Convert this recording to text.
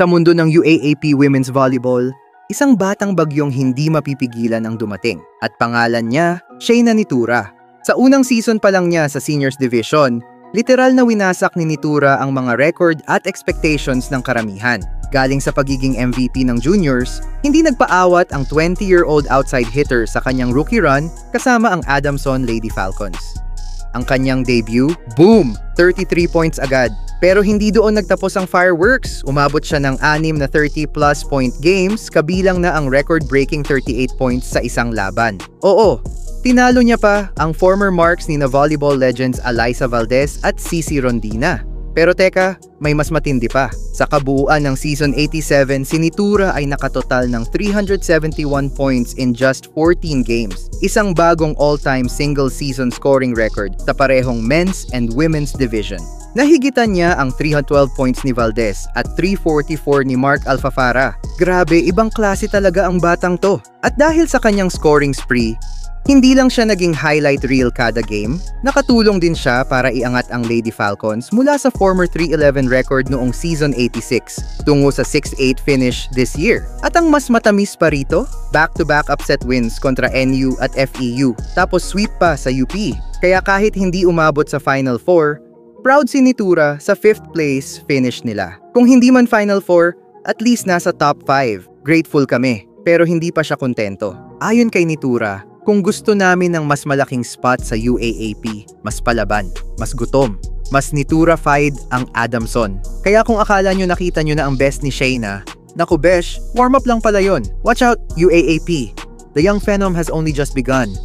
Sa mundo ng UAAP Women's Volleyball, isang batang bagyong hindi mapipigilan ang dumating at pangalan niya, Shayna Nitura. Sa unang season pa lang niya sa Seniors Division, literal na winasak ni Nitura ang mga record at expectations ng karamihan. Galing sa pagiging MVP ng juniors, hindi nagpaawat ang 20-year-old outside hitter sa kanyang rookie run kasama ang Adamson Lady Falcons. Ang kanyang debut, boom! 33 points agad. Pero hindi doon nagtapos ang fireworks. Umabot siya ng 6 na 30-plus point games, kabilang na ang record-breaking 38 points sa isang laban. Oo, tinalo niya pa ang former marks ni na volleyball legends Alyssa Valdez at Cici Rondina. Pero teka, may mas matindi pa. Sa kabuuan ng Season 87, si Nitura ay nakatotal ng 371 points in just 14 games. Isang bagong all-time single-season scoring record sa parehong men's and women's division. Nahigitan niya ang 312 points ni Valdez at 344 ni Mark Alfafara. Grabe, ibang klase talaga ang batang to. At dahil sa kanyang scoring spree, hindi lang siya naging highlight reel kada game, nakatulong din siya para iangat ang Lady Falcons mula sa former 3-11 record noong Season 86 tungo sa 6-8 finish this year. At ang mas matamis pa rito, back-to-back upset wins kontra NU at FEU, tapos sweep pa sa UP. Kaya kahit hindi umabot sa Final Four, proud si Nitura sa 5th place finish nila. Kung hindi man Final Four, at least nasa top 5. Grateful kami, pero hindi pa siya kontento. Ayon kay Nitura, kung gusto namin ng mas malaking spot sa UAAP, mas palaban, mas gutom, mas Nitura-fied ang Adamson. Kaya kung akala nyo nakita nyo na ang best ni Shayna, naku besh, warm up lang pala yon. Watch out, UAAP. The young phenom has only just begun.